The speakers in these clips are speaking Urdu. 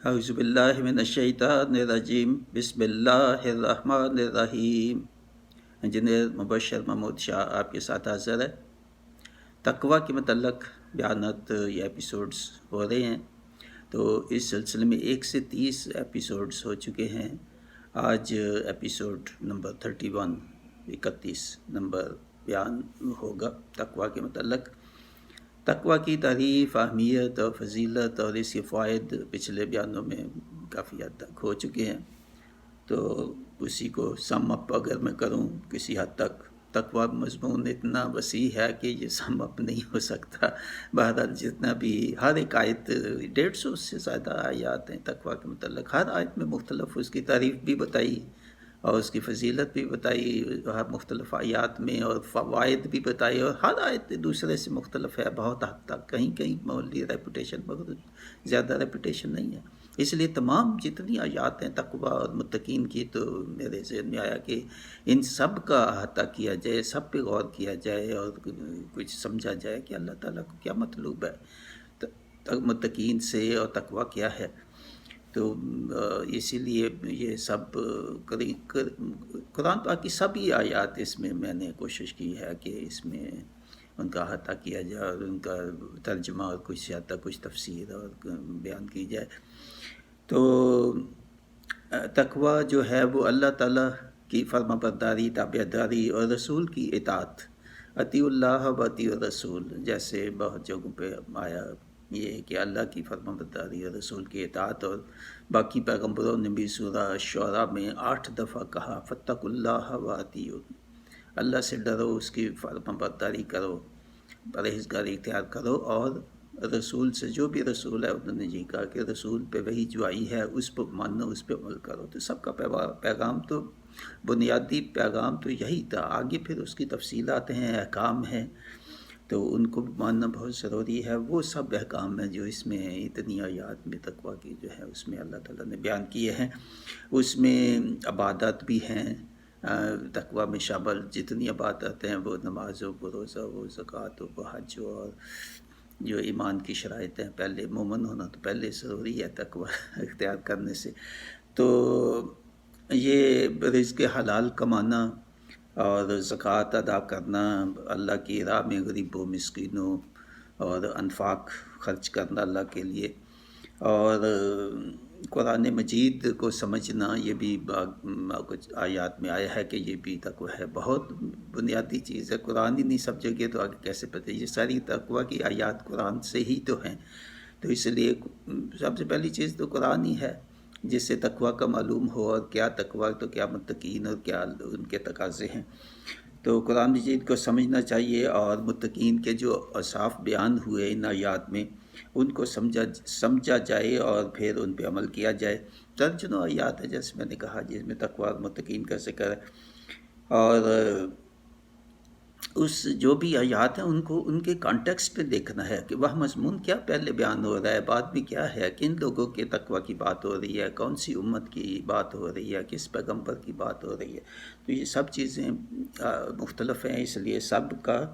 اعوذ باللہ من الشیطان الرجیم بسم اللہ الرحمن الرحیم۔ انجینئر مبشر محمود شاہ آپ کے ساتھ حاضر ہے۔ تقویٰ کے متعلق بیانات یا ایپیسوڈز ہو رہے ہیں، تو اس سلسلے میں 1 سے 30 ایپیسوڈز ہو چکے ہیں۔ آج ایپیسوڈ نمبر 31 نمبر بیان ہوگا تقویٰ کے متعلق۔ تقویٰ کی تعریف، اہمیت اور فضیلت اور اس کے فوائد پچھلے بیانوں میں کافی حد تک ہو چکے ہیں، تو اسی کو سم اپ اگر میں کروں کسی حد تک، تقویٰ مضمون اتنا وسیع ہے کہ یہ سم اپ نہیں ہو سکتا۔ بہرحال جتنا بھی ہر ایک آیت 150 سے زیادہ آیات ہیں تقویٰ کے متعلق، ہر آیت میں مختلف اس کی تعریف بھی بتائی اور اس کی فضیلت بھی بتائی ہر مختلف آیات میں، اور فوائد بھی بتائی، اور ہر آیت دوسرے سے مختلف ہے بہت حد تک، کہیں کہیں مولی ریپوٹیشن بہت زیادہ ریپوٹیشن نہیں ہے۔ اس لیے تمام جتنی آیات ہیں تقویٰ اور متقین کی، تو میرے ذہن میں آیا کہ ان سب کا احاطہ کیا جائے، سب پہ غور کیا جائے اور کچھ سمجھا جائے کہ اللہ تعالیٰ کو کیا مطلوب ہے متقین سے، اور تقویٰ کیا ہے۔ تو اسی لیے یہ سب قرآن پاک کی سبھی آیات اس میں نے کوشش کی ہے کہ اس میں ان کا احاطہ کیا جائے اور ان کا ترجمہ اور کچھ حد تک کچھ تفسیر اور بیان کی جائے۔ تو تقویٰ جو ہے وہ اللہ تعالیٰ کی فرما برداری، تابعداری اور رسول کی اطاعت، اطیع اللہ و اطیع الرسول، جیسے بہت جگہوں پہ آیا یہ کہ اللہ کی فرما برداری اور رسول کی اطاعت، اور باقی پیغمبروں نے بھی سورہ شعراء میں 8 دفعہ کہا فاتقوا اللہ و اطیعون، اللہ سے ڈرو، اس کی فرما برداری کرو، پرہیزگاری اختیار کرو، اور رسول سے جو بھی رسول ہے انہوں نے یہ کہا کہ رسول پہ وہی جو آئی ہے اس پہ مانو، اس پہ عمل کرو۔ تو سب کا پیغام تو بنیادی پیغام تو یہی تھا، آگے پھر اس کی تفصیلات ہیں، احکام ہیں، تو ان کو بھی ماننا بہت ضروری ہے۔ وہ سب احکام ہیں جو اس میں اتنی آیات میں تقویٰ کی جو ہے اس میں اللہ تعالیٰ نے بیان کیے ہیں۔ اس میں عبادات بھی ہیں تقویٰ میں شامل، جتنی عبادت ہیں، وہ نماز ہو، وہ روزہ ہو، زکوٰۃ ہو، وہ حج ہو، اور جو ایمان کی شرائط ہیں، پہلے مومن ہونا تو پہلے ضروری ہے تقویٰ اختیار کرنے سے۔ تو یہ رزق حلال کمانا اور زکوٰۃ ادا کرنا، اللہ کی راہ میں غریبوں، مسکینوں اور انفاق خرچ کرنا اللہ کے لیے، اور قرآن مجید کو سمجھنا، یہ بھی کچھ آیات میں آیا ہے کہ یہ بھی تقویٰ ہے، بہت بنیادی چیز ہے۔ قرآن ہی نہیں سمجھے گے تو آگے کیسے پتہ؟ یہ ساری تقویٰ کی آیات قرآن سے ہی تو ہیں، تو اس لیے سب سے پہلی چیز تو قرآن ہی ہے جس سے تقویٰ کا معلوم ہو، اور کیا تقویٰ تو کیا متقین اور کیا ان کے تقاضے ہیں۔ تو قرآن مجید کو سمجھنا چاہیے، اور متقین کے جو اوصاف بیان ہوئے ان آیات میں ان کو سمجھا جائے اور پھر ان پہ عمل کیا جائے۔ درجنوں آیات ہے جیسے میں نے کہا جس میں تقویٰ اور متقین کا ذکر ہے، اور اس جو بھی آیات ہیں ان کو ان کے کانٹیکسٹ پہ دیکھنا ہے کہ وہ مضمون کیا پہلے بیان ہو رہا ہے، بعد میں کیا ہے، کن لوگوں کے تقویٰ کی بات ہو رہی ہے، کون سی امت کی بات ہو رہی ہے، کس پیغمبر کی بات ہو رہی ہے۔ تو یہ سب چیزیں مختلف ہیں، اس لیے سب کا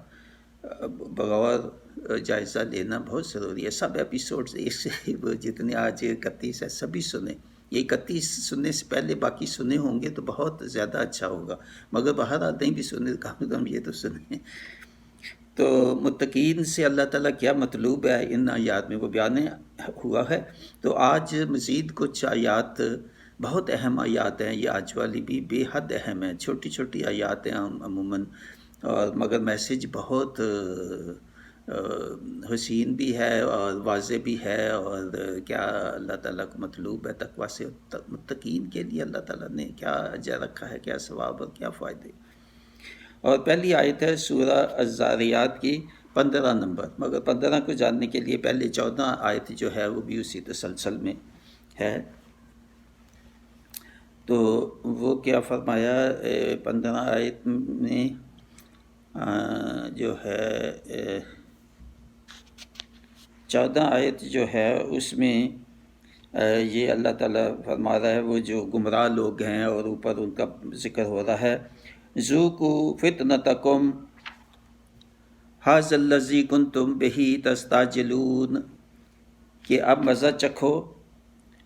بغور جائزہ لینا بہت ضروری ہے۔ سب ایپیسوڈز ایک سے جتنے آج 31 ہے سبھی سنیں، یہ 31 سننے سے پہلے باقی سنے ہوں گے تو بہت زیادہ اچھا ہوگا، مگر بہرحال نہیں بھی سنے کم از کم یہ تو سنیں۔ تو متقین سے اللہ تعالیٰ کیا مطلوب ہے ان آیات میں وہ بیان ہوا ہے۔ تو آج مزید کچھ آیات، بہت اہم آیات ہیں، یہ آج والی بھی بے حد اہم ہیں، چھوٹی چھوٹی آیات ہیں عموماً، اور مگر میسیج بہت حسین بھی ہے اور واضح بھی ہے، اور کیا اللہ تعالیٰ کو مطلوب ہے تقویٰ سے، متقین کے لیے اللہ تعالیٰ نے کیا اجر رکھا ہے، کیا ثواب اور کیا فائدے۔ اور پہلی آیت ہے سورہ الذاریات کی 15 نمبر، مگر 15 کو جاننے کے لیے پہلے 14 آیت جو ہے وہ بھی اسی تسلسل میں ہے۔ تو وہ کیا فرمایا 15 آیت میں جو ہے 14 آیت جو ہے اس میں یہ اللہ تعالیٰ فرما رہا ہے وہ جو گمراہ لوگ ہیں، اور اوپر ان کا ذکر ہو رہا ہے، ذوقوا فتنتکم ھذا الذی کنتم بہ تستعجلون، کہ اب مزہ چکھو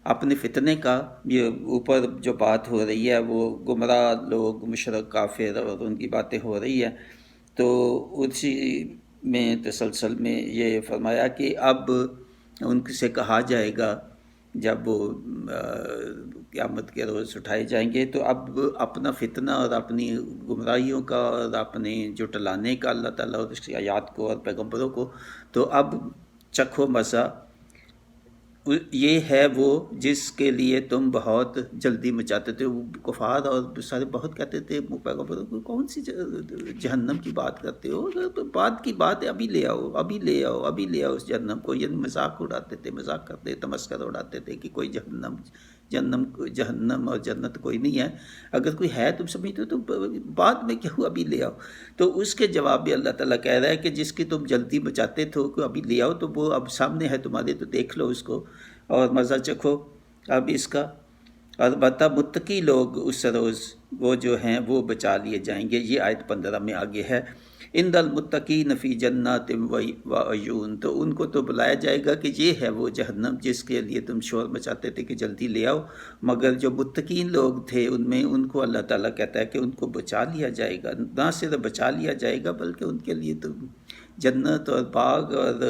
اپنے فتنے کا یہ اوپر جو بات ہو رہی ہے وہ گمراہ لوگ مشرک کافر اور ان کی باتیں ہو رہی ہیں، تو اسی میں تسلسل میں یہ فرمایا کہ اب ان سے کہا جائے گا جب وہ قیامت کے روز اٹھائے جائیں گے، تو اب اپنا فتنہ اور اپنی گمراہیوں کا اور اپنے جھٹلانے کا اللہ تعالیٰ اور اس کی آیات کو اور پیغمبروں کو، تو اب چکھو مزہ، یہ ہے وہ جس کے لیے تم بہت جلدی مچاتے تھے۔ کفار اور سارے بہت کہتے تھے پیغمبروں کو، کون سی جہنم کی بات کرتے ہو، بعد کی بات ہے، ابھی لے آؤ، ابھی لے آؤ، ابھی لے آؤ اس جہنم کو۔ یہ مذاق اڑاتے تھے، مذاق کرتے تمسکر اڑاتے تھے کہ کوئی جہنم اور جنت کوئی نہیں ہے، اگر کوئی ہے تم سمجھتے ہو تو بعد میں کیوں ابھی لے آؤ۔ تو اس کے جواب میں اللہ تعالیٰ کہہ رہا ہے کہ جس کی تم جلدی بچاتے تھے کہ ابھی لے آؤ، تو وہ اب سامنے ہے تمہارے، تو دیکھ لو اس کو اور مزہ چکھو اب اس کا۔ البتہ متقی لوگ اس روز وہ جو ہیں وہ بچا لیے جائیں گے۔ یہ آیت 15 میں آگے ہے، ان المتقین فی جنات و عیون، تو ان کو تو بلایا جائے گا کہ یہ ہے وہ جہنم جس کے لیے تم شور مچاتے تھے کہ جلدی لے آؤ، مگر جو متقین لوگ تھے ان میں، ان کو اللہ تعالیٰ کہتا ہے کہ ان کو بچا لیا جائے گا، نہ صرف بچا لیا جائے گا بلکہ ان کے لیے تو جنت اور باغ اور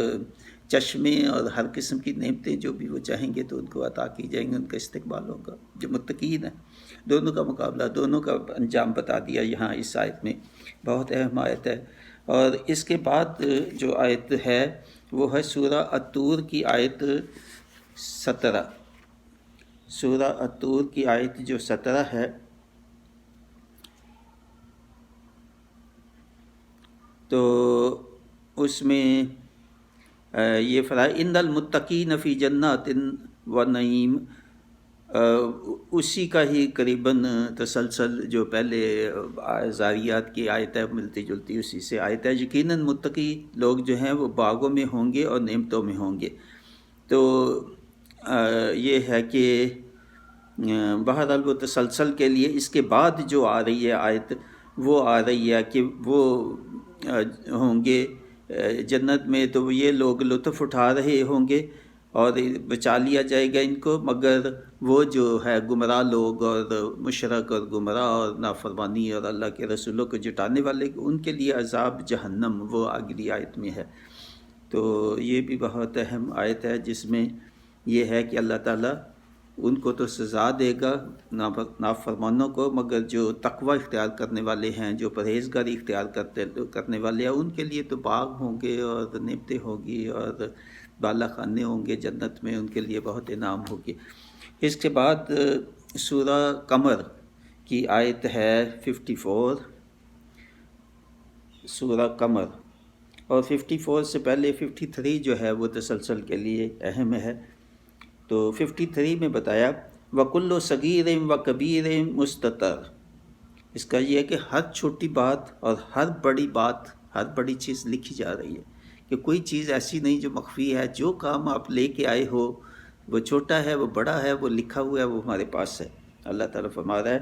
چشمے اور ہر قسم کی نعمتیں جو بھی وہ چاہیں گے تو ان کو عطا کی جائیں گے، ان کا استقبال ہوگا۔ جو متقین ہیں، دونوں کا مقابلہ، دونوں کا انجام بتا دیا یہاں اس آیت میں، بہت اہم آیت ہے۔ اور اس کے بعد جو آیت ہے وہ ہے سورہ الطور کی آیت 17، سورہ الطور کی آیت جو 17 ہے، تو اس میں یہ فرمایا ان المتقین فی جنات و نعیم، اسی کا ہی قریباً تسلسل جو پہلے زاریات کی آیت ہے ملتی جلتی اسی سے آیت ہے، یقیناً متقی لوگ جو ہیں وہ باغوں میں ہوں گے اور نعمتوں میں ہوں گے۔ تو یہ ہے کہ بہرحال وہ تسلسل کے لیے اس کے بعد جو آ رہی ہے آیت وہ آ رہی ہے کہ وہ ہوں گے جنت میں، تو یہ لوگ لطف اٹھا رہے ہوں گے اور بچا لیا جائے گا ان کو، مگر وہ جو ہے گمراہ لوگ اور مشرک اور گمراہ اور نافرمانی اور اللہ کے رسولوں کو جٹانے والے، ان کے لیے عذاب جہنم وہ اگلی آیت میں ہے۔ تو یہ بھی بہت اہم آیت ہے جس میں یہ ہے کہ اللہ تعالیٰ ان کو تو سزا دے گا نافرمانوں کو، مگر جو تقوی اختیار کرنے والے ہیں، جو پرہیزگاری اختیار کرنے والے ہیں، ان کے لیے تو باغ ہوں گے اور نعمتیں ہوں گی اور بالا خانے ہوں گے جنت میں، ان کے لیے بہت انعام ہوگی۔ اس کے بعد سورہ قمر کی آیت ہے 54، سورہ قمر، اور 54 سے پہلے 53 جو ہے وہ تسلسل کے لیے اہم ہے۔ تو 53 میں بتایا وَكُلُّ صَغِيرٍ وَكَبِيرٍ مُسْتَطَرٍ، اس کا یہ ہے کہ ہر چھوٹی بات اور ہر بڑی بات، ہر بڑی چیز لکھی جا رہی ہے، کہ کوئی چیز ایسی نہیں جو مخفی ہے، جو کام آپ لے کے آئے ہو وہ چھوٹا ہے وہ بڑا ہے وہ لکھا ہوا ہے، وہ ہمارے پاس ہے۔ اللہ تعالیٰ فرما رہا ہے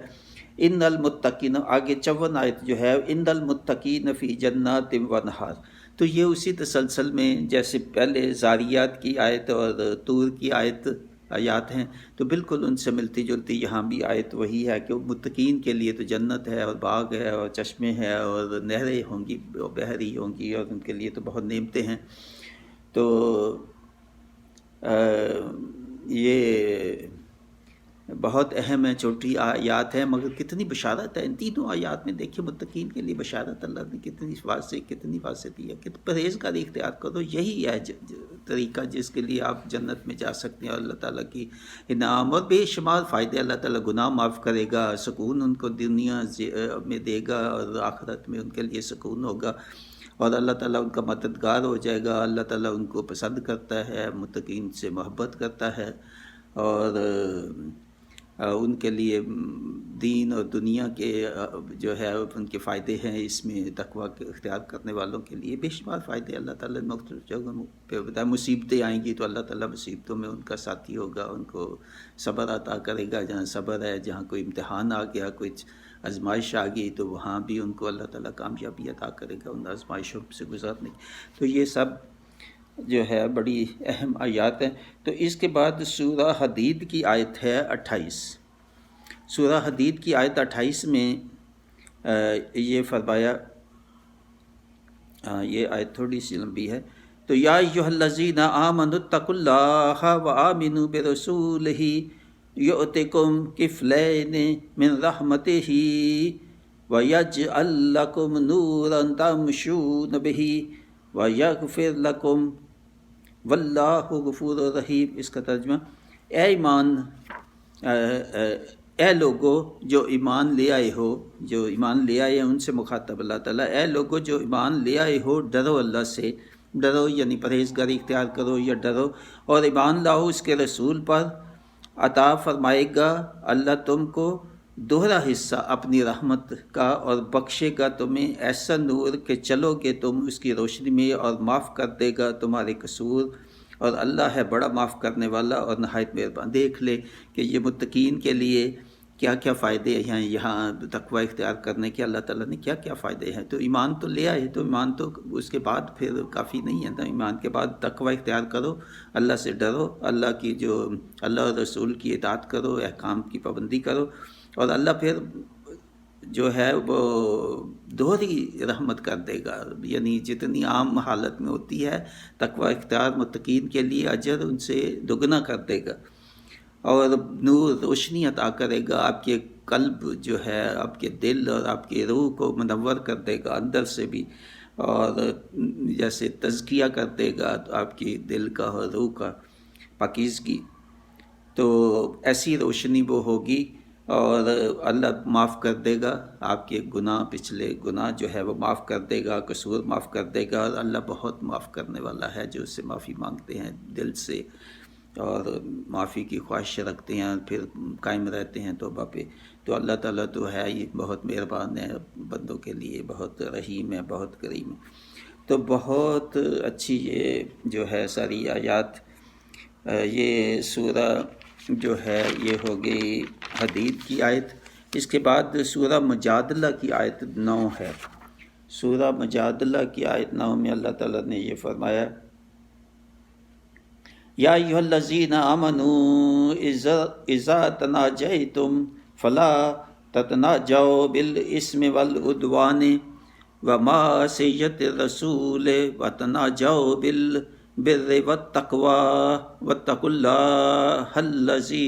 ان المتقین، آگے 54 آیت جو ہے ان المتقین فی جنات و نہار، تو یہ اسی تسلسل میں جیسے پہلے زاریات کی آیت اور طور کی آیات ہیں، تو بالکل ان سے ملتی جلتی یہاں بھی آیت وہی ہے کہ متقین کے لیے تو جنت ہے اور باغ ہے اور چشمے ہیں اور نہریں ہوں گی، بحری ہوں گی، اور ان کے لیے تو بہت نعمتیں ہیں۔ تو یہ بہت اہم ہے، چھوٹی آیات ہے مگر کتنی بشارت ہے ان تینوں آیات میں۔ دیکھیں متقین کے لیے بشارت اللہ نے کتنی واضح دی ہے کہ پرہیزگاری اختیار کرو، یہی ہے طریقہ جس کے لیے آپ جنت میں جا سکتے ہیں، اور اللہ تعالیٰ کی انعام اور بے شمار فائدے، اللہ تعالیٰ گناہ معاف کرے گا، سکون ان کو دنیا میں دے گا اور آخرت میں ان کے لیے سکون ہوگا، اور اللہ تعالیٰ ان کا مددگار ہو جائے گا۔ اللہ تعالیٰ ان کو پسند کرتا ہے، متقین سے محبت کرتا ہے، اور ان کے لیے دین اور دنیا کے جو ہے ان کے فائدے ہیں، اس میں تقوی اختیار کرنے والوں کے لیے بے شمار فائدے اللہ تعالیٰ نے مختلف جگہوں پہ بتایا۔ مصیبتیں آئیں گی تو اللہ تعالیٰ مصیبتوں میں ان کا ساتھی ہوگا، ان کو صبر عطا کرے گا، جہاں صبر ہے، جہاں کوئی امتحان آ گیا، کوئی آزمائش آ گئی، تو وہاں بھی ان کو اللہ تعالیٰ کامیابی عطا کرے گا ان آزمائشوں سے گزرنے کی۔ تو یہ سب جو ہے بڑی اہم آیات ہیں۔ تو اس کے بعد سورہ حدید کی آیت ہے 28۔ سورہ حدید کی آیت 28 میں یہ فرمایا، یہ آیت تھوڑی سی لمبی ہے، تو یا ایھا الذین آمنوا اتقوا اللہ وآمنوا برسولہ یؤتکم کفلین من رحمتہ ویجعل لکم نورا تمشون بہ ویغفر لکم واللہ غفور رحیم۔ اس کا ترجمہ، اے ایمان اے لوگو جو ایمان لے آئے ہو، جو ایمان لے آئے ہیں ان سے مخاطب اللہ تعالیٰ، اے لوگو جو ایمان لے آئے ہو، ڈرو اللہ سے، ڈرو یعنی پرہیزگاری اختیار کرو یا ڈرو، اور ایمان لاؤ اس کے رسول پر، عطا فرمائے گا اللہ تم کو دوہرا حصہ اپنی رحمت کا، اور بخشے گا تمہیں ایسا نور کہ چلو گے تم اس کی روشنی میں، اور معاف کر دے گا تمہارے قصور، اور اللہ ہے بڑا معاف کرنے والا اور نہایت مہربان۔ دیکھ لے کہ یہ متقین کے لیے کیا کیا فائدے ہیں، یہاں تقوی اختیار کرنے کے اللہ تعالیٰ نے کیا کیا فائدے ہیں۔ تو ایمان تو لے آئے، تو ایمان تو اس کے بعد پھر کافی نہیں ہے، تو ایمان کے بعد تقوی اختیار کرو، اللہ سے ڈرو، اللہ کی جو اللہ اور رسول کی اطاعت کرو، احکام کی پابندی کرو، اور اللہ پھر جو ہے وہ دوہری رحمت کر دے گا، یعنی جتنی عام حالت میں ہوتی ہے تقوی اختیار متقین کے لیے اجر ان سے دگنا کر دے گا، اور نور روشنی عطا کرے گا، آپ کے قلب جو ہے، آپ کے دل اور آپ کی روح کو منور کر دے گا اندر سے بھی، اور جیسے تزکیہ کر دے گا آپ کی دل کا اور روح کا پاکیزگی۔ تو ایسی روشنی وہ ہوگی، اور اللہ معاف کر دے گا آپ کے گناہ، پچھلے گناہ جو ہے وہ معاف کر دے گا، قصور معاف کر دے گا، اور اللہ بہت معاف کرنے والا ہے، جو اس سے معافی مانگتے ہیں دل سے اور معافی کی خواہش رکھتے ہیں، پھر قائم رہتے ہیں توبہ پہ، تو اللہ تعالیٰ تو ہے ہی بہت مہربان ہے بندوں کے لیے، بہت رحیم ہے، بہت کریم ہے۔ تو بہت اچھی یہ جو ہے ساری آیات، یہ سورہ جو ہے یہ ہو گئی حدید کی آیت۔ اس کے بعد سورہ مجادلہ کی آیت 9 ہے۔ سورہ مجادلہ کی آیت 9 میں اللہ تعالیٰ نے یہ فرمایا، یا ایھا الذین آمنوا اذا تناجیتم فلا تتناجوا بالاسم والعدوان ومعصیۃ الرسول وتناجوا بالبر والتقوی واتقوا اللہ الذی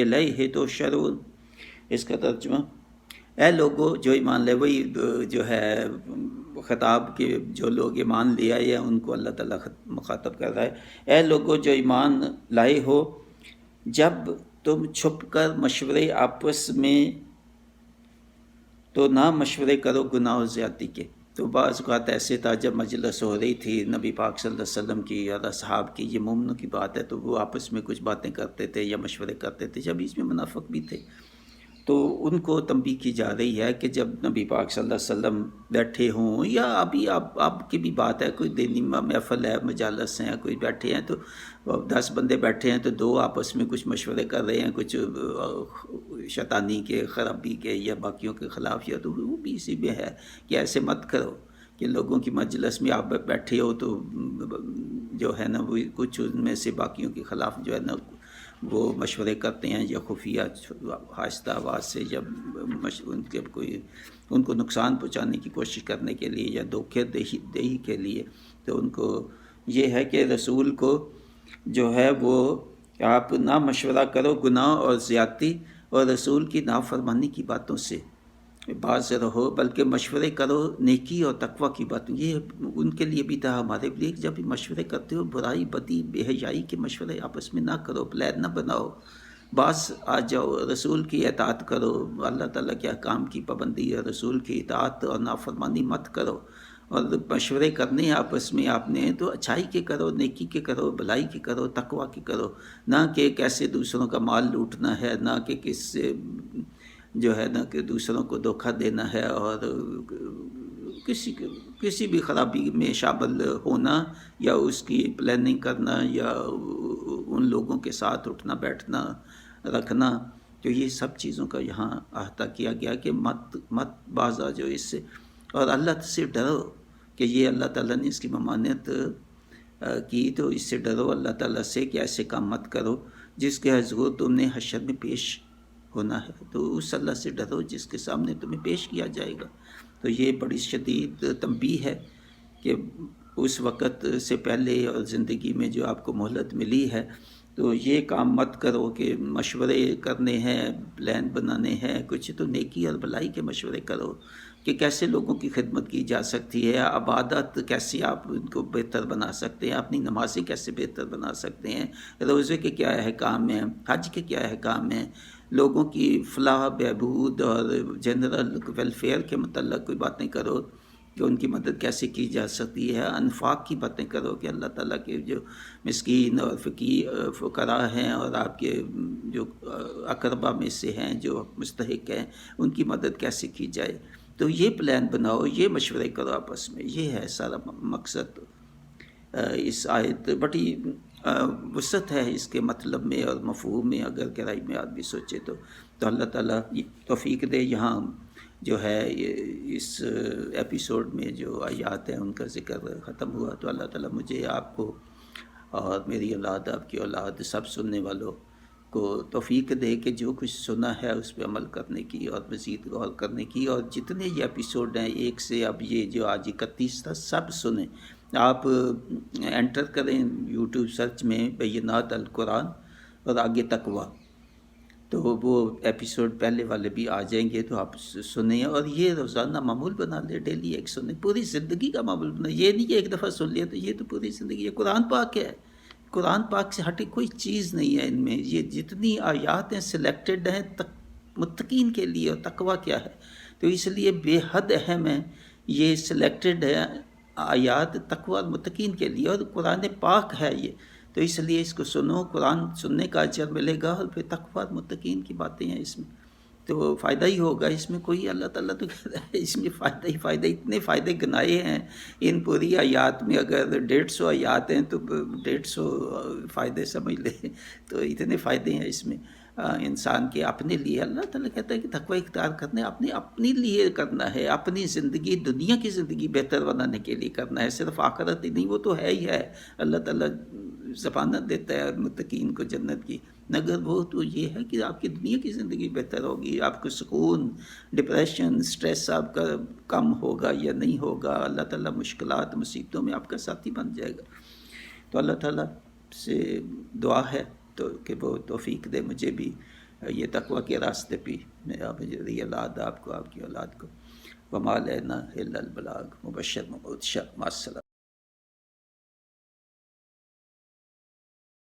الیہ تحشرون۔ اس کا ترجمہ، اے لوگو جو ایمان لے، وہی جو ہے خطاب کے جو لوگ ایمان لے آئے ہیں ان کو اللہ تعالیٰ مخاطب کر رہا ہے، اے لوگو جو ایمان لائے ہو، جب تم چھپ کر مشورے آپس میں تو نہ مشورے کرو گناہ و زیادتی کے۔ تو بعض اوقات ایسے تھا جب مجلس ہو رہی تھی نبی پاک صلی اللہ علیہ وسلم کی اور اصحاب کی، یہ مومنوں کی بات ہے، تو وہ آپس میں کچھ باتیں کرتے تھے یا مشورے کرتے تھے، جب اس میں منافق بھی تھے، تو ان کو تنبیہ کی جا رہی ہے کہ جب نبی پاک صلی اللہ علیہ وسلم بیٹھے ہوں، یا ابھی آپ کی بھی بات ہے، کوئی دینی محفل ہے، مجالس ہیں، کوئی بیٹھے ہیں، تو 10 بندے بیٹھے ہیں، تو 2 آپس میں کچھ مشورے کر رہے ہیں، کچھ شیطانی کے، خرابی کے یا باقیوں کے خلاف، یا تو وہ بھی اسی میں ہے کہ ایسے مت کرو کہ لوگوں کی مجلس میں آپ بیٹھے ہو تو جو ہے نا وہ کچھ ان میں سے باقیوں کے خلاف جو ہے نا وہ مشورے کرتے ہیں، یا خفیہ آہستہ آواز سے جب ان کو نقصان پہنچانے کی کوشش کرنے کے لیے یا دھوکے دہی کے لیے، تو ان کو یہ ہے کہ رسول کو جو ہے وہ آپ نہ مشورہ کرو گناہ اور زیادتی اور رسول کی نافرمانی کی باتوں سے باز رہو، بلکہ مشورے کرو نیکی اور تقوی کی باتوں۔ یہ ان کے لیے بھی تھا، ہمارے لیے، جب بھی مشورے کرتے ہو برائی بدی بے حیائی کے مشورے آپس میں نہ کرو، پلان نہ بناؤ، باز آ جاؤ، رسول کی اطاعت کرو، اللہ تعالیٰ کے احکام کی پابندی اور رسول کی اطاعت اور نافرمانی مت کرو، اور مشورے کرنے آپس میں آپ نے تو اچھائی کے کرو، نیکی کے کرو، بھلائی کے کرو، تقوی کے کرو، نہ کہ کیسے دوسروں کا مال لوٹنا ہے، نہ کہ کس سے جو ہے نا کہ دوسروں کو دھوکہ دینا ہے، اور کسی بھی خرابی میں شامل ہونا، یا اس کی پلاننگ کرنا، یا ان لوگوں کے ساتھ اٹھنا بیٹھنا رکھنا، تو یہ سب چیزوں کا یہاں احاطہ کیا گیا کہ مت باز آ جاؤ اس سے، اور اللہ سے ڈرو کہ یہ اللہ تعالیٰ نے اس کی ممانعت کی تو اس سے ڈرو اللہ تعالیٰ سے کہ ایسے کام مت کرو جس کے حضور تم نے حشر میں پیش ہونا ہے، تو اس اللہ سے ڈرو جس کے سامنے تمہیں پیش کیا جائے گا۔ تو یہ بڑی شدید تنبیہ ہے کہ اس وقت سے پہلے اور زندگی میں جو آپ کو مہلت ملی ہے تو یہ کام مت کرو کہ مشورے کرنے ہیں، پلان بنانے ہیں، کچھ تو نیکی اور بھلائی کے مشورے کرو کہ کیسے لوگوں کی خدمت کی جا سکتی ہے، عبادت کیسے آپ ان کو بہتر بنا سکتے ہیں، اپنی نمازیں کیسے بہتر بنا سکتے ہیں، روزے کے کیا احکام ہیں، حج کے کیا احکام ہیں، لوگوں کی فلاح بہبود اور جنرل ویلفیئر کے متعلق کوئی باتیں کرو کہ ان کی مدد کیسے کی جا سکتی ہے، انفاق کی باتیں کرو کہ اللہ تعالیٰ کے جو مسکین اور فقراء ہیں اور آپ کے جو اقربا میں سے ہیں جو مستحق ہیں ان کی مدد کیسے کی جائے۔ تو یہ پلان بناؤ، یہ مشورے کرو آپس میں، یہ ہے سارا مقصد۔ اس آیت بڑی وسعت ہے اس کے مطلب میں اور مفہوم میں، اگر گہرائی میں آدمی سوچے تو اللہ تعالیٰ توفیق دے۔ یہاں جو ہے اس ایپیسوڈ میں جو آیات ہیں ان کا ذکر ختم ہوا، تو اللہ تعالیٰ مجھے، آپ کو اور میری اولاد، آپ کی اولاد، سب سننے والوں کو توفیق دے کہ جو کچھ سنا ہے اس پہ عمل کرنے کی اور مزید غور کرنے کی، اور جتنے یہ ایپیسوڈ ہیں ایک سے اب یہ جو آج 31 تھا سب سنیں۔ آپ انٹر کریں یوٹیوب سرچ میں بینات القرآن اور آگے تقویٰ، تو وہ ایپیسوڈ پہلے والے بھی آ جائیں گے، تو آپ سنیں اور یہ روزانہ معمول بنا لیں، ڈیلی ایک سنیں، پوری زندگی کا معمول بنا۔ یہ نہیں کہ ایک دفعہ سن لیا تو یہ تو پوری زندگی ہے۔ قرآن پاک ہے، قرآن پاک سے ہٹے کوئی چیز نہیں ہے ان میں، یہ جتنی آیات ہیں سلیکٹڈ ہیں متقین کے لیے، اور تقویٰ کیا ہے، تو اس لیے بے حد اہم ہے یہ سلیکٹڈ ہے آیات تقویٰ اور متقین کے لیے، اور قرآن پاک ہے یہ، تو اس لیے اس کو سنو، قرآن سننے کا اجر ملے گا، اور پھر تقویٰ اور متقین کی باتیں ہیں اس میں، تو فائدہ ہی ہوگا اس میں۔ کوئی اللہ تعالیٰ تو کہتا ہے اس میں فائدہ ہی فائدہ، اتنے فائدے گنائے ہیں ان پوری آیات میں، اگر 150 آیات ہیں تو 150 فائدے سمجھ لیں، تو اتنے فائدے ہیں اس میں انسان کے اپنے لیے۔ اللہ تعالیٰ کہتا ہے کہ تقوی اختیار کرنا ہے، اپنے لیے کرنا ہے، اپنی زندگی، دنیا کی زندگی بہتر بنانے کے لیے کرنا ہے، صرف آخرت ہی نہیں، وہ تو ہے ہی ہے۔ اللہ تعالیٰ ضمانت دیتا ہے متقین کو جنت کی، مگر وہ تو یہ ہے کہ آپ کی دنیا کی زندگی بہتر ہوگی، آپ کو سکون، ڈپریشن، سٹریس آپ کا کم ہوگا یا نہیں ہوگا، اللہ تعالیٰ مشکلات، مصیبتوں میں آپ کا ساتھی بن جائے گا۔ تو اللہ تعالیٰ سے دعا ہے تو کہ وہ توفیق دے مجھے بھی یہ تقویٰ کے راستے پہ، میری اولاد، آپ کو، آپ کی اولاد کو۔ وما علینا الا البلاغ، مبشر مبشر، مع السلامہ۔